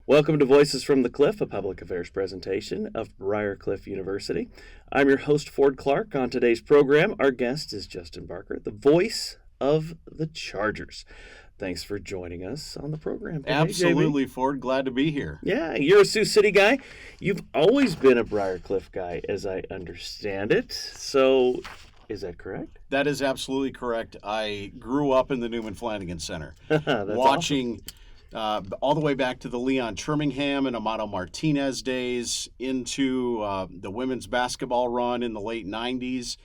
Welcome to Voices from the Cliff, a public affairs presentation of Briarcliff University. I'm your host, Ford Clark. On today's program, our guest is Justin Barker, the voice of the Chargers. Thanks for joining us on the program today, Absolutely, JB. Ford. Glad to be here. Yeah, you're a Sioux City guy. You've always been a Briarcliff guy, as I understand it. So, is that correct? That is absolutely correct. I grew up in the Newman Flanagan Center, That's watching all the way back to the Leon Trimmingham and Amato Martinez days into the women's basketball run in the late 90s.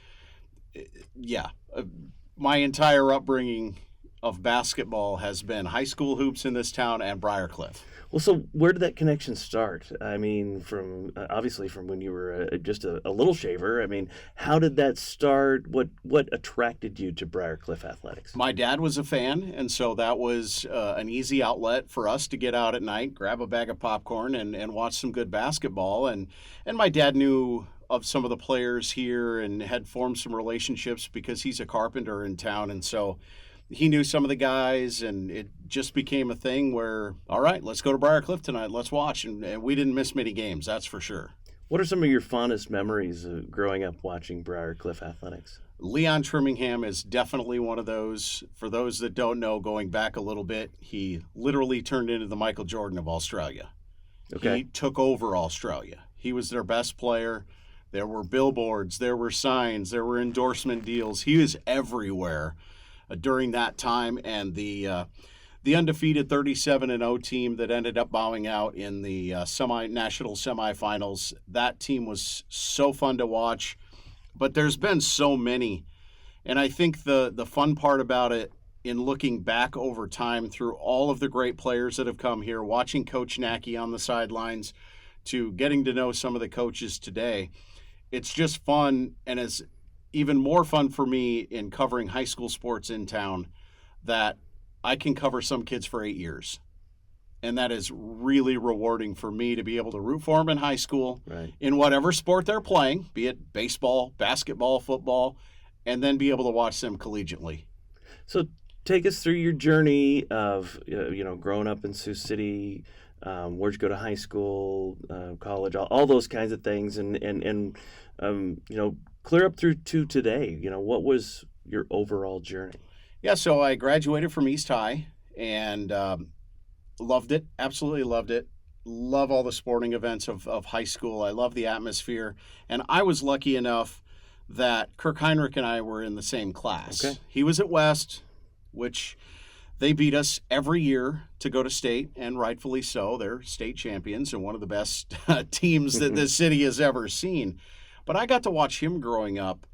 My entire upbringing of basketball has been high school hoops in this town and Briarcliff. Well, so where did that connection start? I mean, from obviously from when you were just a little shaver. I mean, how did that start? What attracted you to Briarcliff athletics? My dad was a fan, and so that was an easy outlet for us to get out at night, grab a bag of popcorn, and watch some good basketball. And my dad knew of some of the players here and had formed some relationships because he's a carpenter in town, and so he knew some of the guys, and it just became a thing where, all right, let's go to Briarcliff tonight, let's watch. And we didn't miss many games, that's for sure. What are some of your fondest memories of growing up watching Briarcliff athletics? Leon Trimmingham is definitely one of those. For those that don't know, going back a little bit, he literally turned into the Michael Jordan of Australia. Okay. He took over Australia. He was their best player. There were billboards, there were signs, there were endorsement deals. He was everywhere during that time, and the undefeated 37-0 team that ended up bowing out in the national semifinals. That team was so fun to watch, but there's been so many, and I think the fun part about it, in looking back over time through all of the great players that have come here, watching Coach Nacky on the sidelines, to getting to know some of the coaches today, it's just fun, and it's even more fun for me in covering high school sports in town that I can cover some kids for 8 years. And that is really rewarding for me to be able to root for them in high school, Right. in whatever sport they're playing, be it baseball, basketball, football, and then be able to watch them collegiately. So take us through your journey of growing up in Sioux City. Where'd you go to high school, college, all those kinds of things, and clear up through to today. What was your overall journey? Yeah, so I graduated from East High and loved it, absolutely loved it. Love all the sporting events of high school. I love the atmosphere. And I was lucky enough that Kirk Heinrich and I were in the same class. Okay. He was at West, which they beat us every year to go to state, and rightfully so. They're state champions and one of the best teams that this city has ever seen. But I got to watch him growing up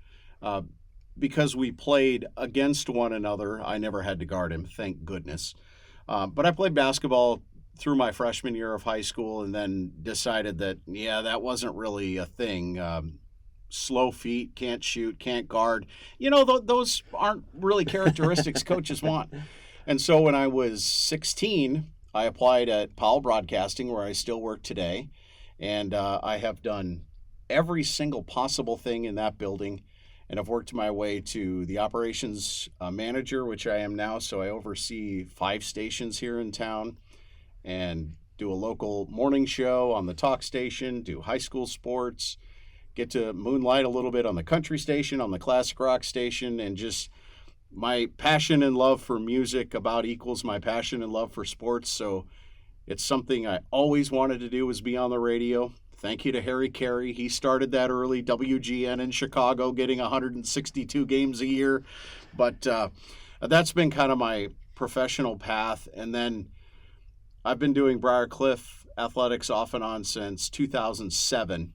because we played against one another. I never had to guard him, thank goodness. But I played basketball through my freshman year of high school and then decided that, that wasn't really a thing. Slow feet, can't shoot, can't guard. Those aren't really characteristics coaches want. And so when I was 16, I applied at Powell Broadcasting, where I still work today. And I have done every single possible thing in that building, and I've worked my way to the operations manager, which I am now. So I oversee 5 stations here in town and do a local morning show on the talk station, do high school sports, get to moonlight a little bit on the country station, on the classic rock station, and just my passion and love for music about equals my passion and love for sports. So it's something I always wanted to do, was be on the radio. Thank you to Harry Carey. He started that early, WGN in Chicago, getting 162 games a year. But that's been kind of my professional path. And then I've been doing Briarcliff athletics off and on since 2007.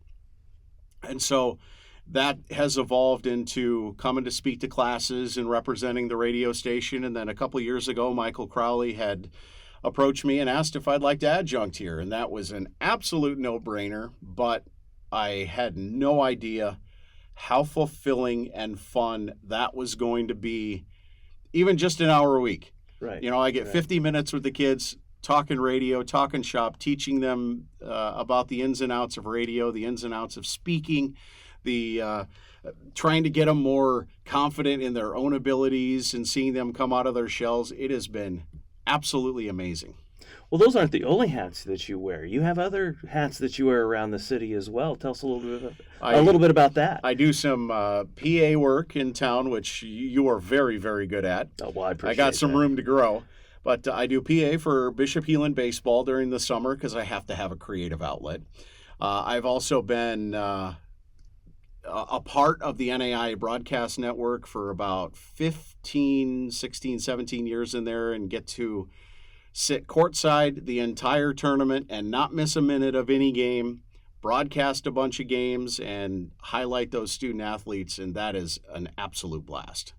And so that has evolved into coming to speak to classes and representing the radio station. And then a couple of years ago, Michael Crowley had approached me and asked if I'd like to adjunct here. And that was an absolute no-brainer, but I had no idea how fulfilling and fun that was going to be, even just an hour a week. Right. I get 50 minutes with the kids, talking radio, talking shop, teaching them about the ins and outs of radio, the ins and outs of speaking, the trying to get them more confident in their own abilities and seeing them come out of their shells. It has been absolutely amazing. Well, those aren't the only hats that you wear. You have other hats that you wear around the city as well. Tell us a little bit about that. I do some PA work in town, which you are very, very good at. Oh, well, I appreciate I got some that. room to grow. But I do PA for Bishop Heelan baseball during the summer because I have to have a creative outlet. I've also been a part of the NAI broadcast network for about 15, 16, 17 years in there, and get to sit courtside the entire tournament and not miss a minute of any game, broadcast a bunch of games, and highlight those student athletes, and that is an absolute blast.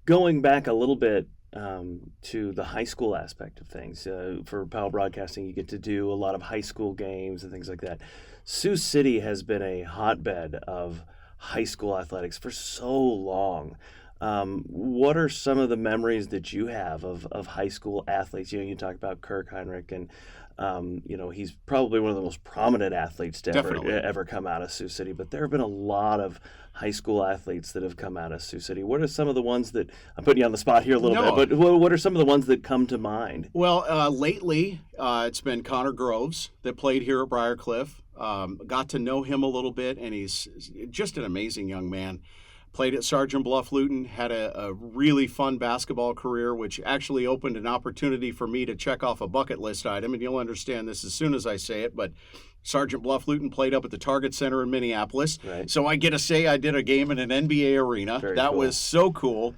Going back a little bit to the high school aspect of things, for Powell Broadcasting, you get to do a lot of high school games and things like that. Sioux City has been a hotbed of high school athletics for so long. What are some of the memories that you have of high school athletes? You know, you talk about Kirk Heinrich, and he's probably one of the most prominent athletes to ever come out of Sioux City. But there have been a lot of high school athletes that have come out of Sioux City. What are some of the ones that I'm putting you on the spot here a little bit? But what are some of the ones that come to mind? Well, lately it's been Connor Groves that played here at Briarcliff. Got to know him a little bit, and he's just an amazing young man. Played at Sergeant Bluff Luton, had a really fun basketball career, which actually opened an opportunity for me to check off a bucket list item, and you'll understand this as soon as I say it, but Sergeant Bluff Luton played up at the Target Center in Minneapolis, right. So I get to say I did a game in an NBA arena. That cool. was so cool.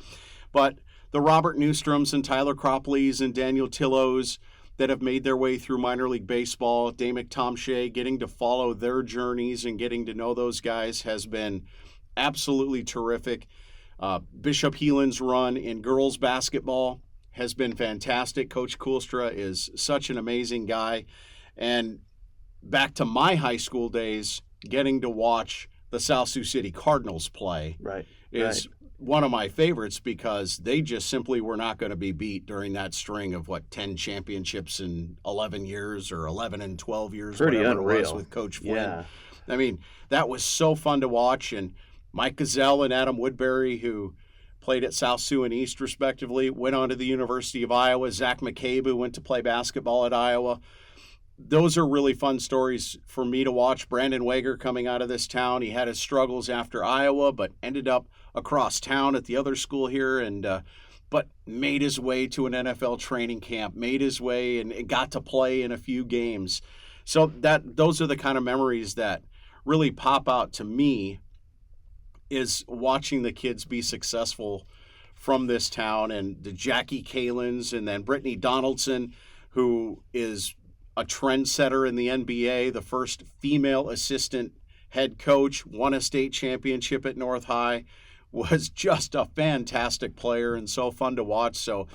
But the Robert Newstroms and Tyler Cropleys and Daniel Tillos that have made their way through minor league baseball, Dave McTomshay, getting to follow their journeys and getting to know those guys has been absolutely terrific. Bishop Heelan's run in girls basketball has been fantastic. Coach Koolstra is such an amazing guy. And back to my high school days, getting to watch the South Sioux City Cardinals play is one of my favorites, because they just simply were not going to be beat during that string of 10 championships in 11 years or 11 and 12 years. Pretty whatever unreal. It was with Coach Flynn. Yeah. I mean, that was so fun to watch. And Mike Gazelle and Adam Woodbury, who played at South Sioux and East respectively, went on to the University of Iowa. Zach McCabe, who went to play basketball at Iowa. Those are really fun stories for me to watch. Brandon Wager coming out of this town. He had his struggles after Iowa, but ended up across town at the other school here, and but made his way to an NFL training camp, made his way and got to play in a few games. So those are the kind of memories that really pop out to me, is watching the kids be successful from this town, and the Jackie Kalins, and then Brittany Donaldson, who is a trendsetter in the NBA, the first female assistant head coach, won a state championship at North High, was just a fantastic player and so fun to watch. So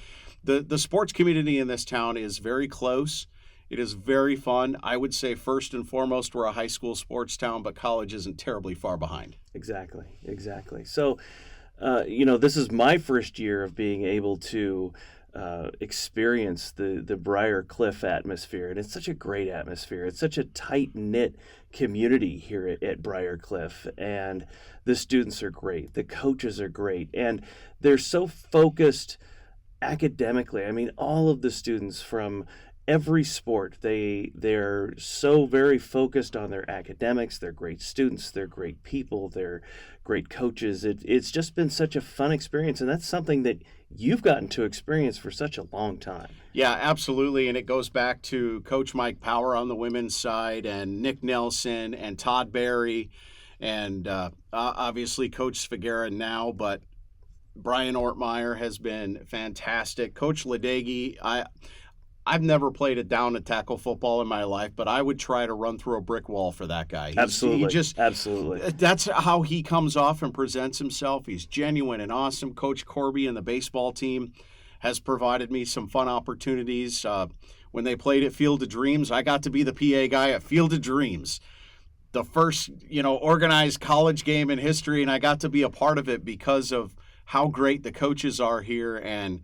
the sports community in this town is very close. It is very fun. I would say first and foremost, we're a high school sports town, but college isn't terribly far behind. Exactly. So, this is my first year of being able to experience the Briarcliff atmosphere, and it's such a great atmosphere. It's such a tight-knit community here at Briarcliff, and the students are great, the coaches are great, and they're so focused academically. I mean, all of the students from every sport, they're so very focused on their academics. They're great students, they're great people, they're great coaches. It's just been such a fun experience, and that's something that you've gotten to experience for such a long time. Yeah, absolutely, and it goes back to Coach Mike Power on the women's side, and Nick Nelson and Todd Barry, and obviously Coach Sfigera now, but Brian Ortmeyer has been fantastic. Coach Ledegi, I've never played a down and tackle football in my life, but I would try to run through a brick wall for that guy. Absolutely. That's how he comes off and presents himself. He's genuine and awesome. Coach Corby and the baseball team has provided me some fun opportunities. When they played at Field of Dreams, I got to be the PA guy at Field of Dreams, the first, organized college game in history, and I got to be a part of it because of how great the coaches are here, and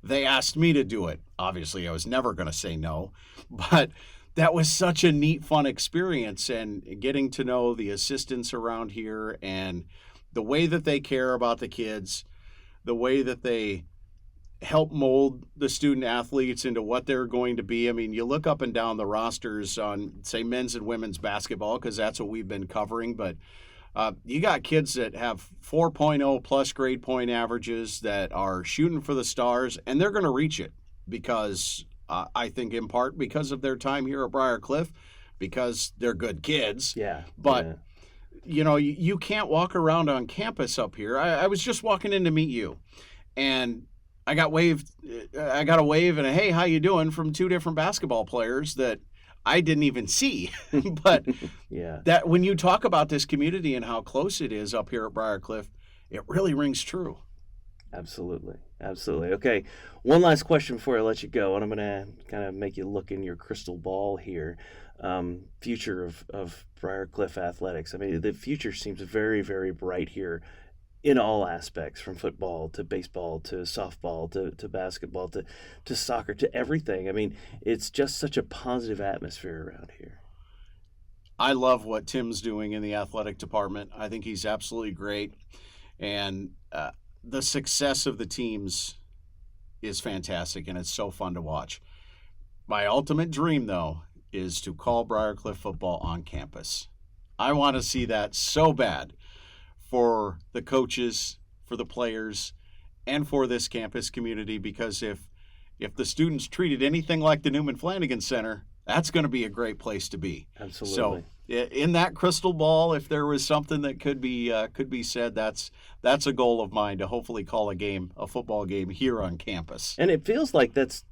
they asked me to do it. Obviously, I was never going to say no, but that was such a neat, fun experience, and getting to know the assistants around here and the way that they care about the kids, the way that they help mold the student athletes into what they're going to be. I mean, you look up and down the rosters on, say, men's and women's basketball, because that's what we've been covering. But you got kids that have 4.0 plus grade point averages that are shooting for the stars, and they're going to reach it because I think in part because of their time here at Briar Cliff, because they're good kids. Yeah. But, yeah. You can't walk around on campus up here. I was just walking in to meet you, and I got a wave and a hey, how you doing from two different basketball players that I didn't even see. But Yeah. that when you talk about this community and how close it is up here at Briar Cliff, it really rings true. Absolutely. Absolutely. Okay. One last question before I let you go, and I'm going to kind of make you look in your crystal ball here. Future of Briar Cliff athletics. I mean, the future seems very, very bright here in all aspects, from football to baseball to softball to basketball to soccer to everything. I mean, it's just such a positive atmosphere around here. I love what Tim's doing in the athletic department. I think he's absolutely great. And the success of the teams is fantastic, and it's so fun to watch. My ultimate dream, though, is to call Briar Cliff football on campus. I want to see that so bad for the coaches, for the players, and for this campus community, because if the students treated anything like the Newman Flanagan Center, that's going to be a great place to be. Absolutely. So in that crystal ball, if there was something that could be said, that's a goal of mine, to hopefully call a football game here on campus. And it feels like that's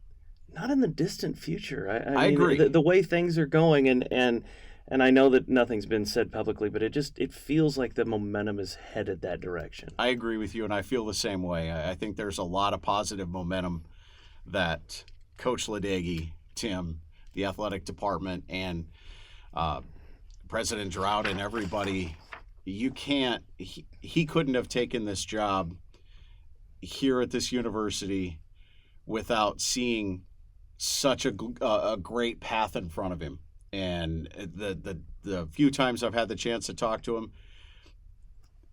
not in the distant future. I mean, agree. The way things are going, and I know that nothing's been said publicly, but it feels like the momentum is headed that direction. I agree with you, and I feel the same way. I think there's a lot of positive momentum that Coach Ledecky, Tim, the athletic department, and President Drought and everybody, he couldn't have taken this job here at this university without seeing such a great path in front of him. And the few times I've had the chance to talk to him,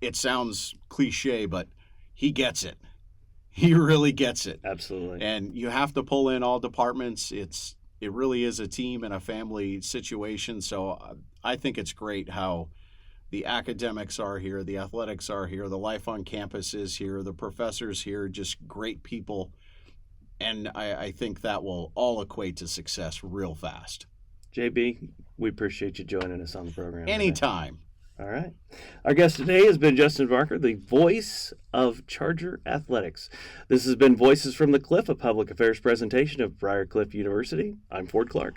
it sounds cliche, but he gets it. He really gets it. Absolutely. And you have to pull in all departments. It really is a team and a family situation. So I think it's great how the academics are here, the athletics are here, the life on campus is here, the professors here, just great people. And I think that will all equate to success real fast. JB, we appreciate you joining us on the program today. Anytime. All right. Our guest today has been Justin Barker, the voice of Charger Athletics. This has been Voices from the Cliff, a public affairs presentation of Briar Cliff University. I'm Ford Clark.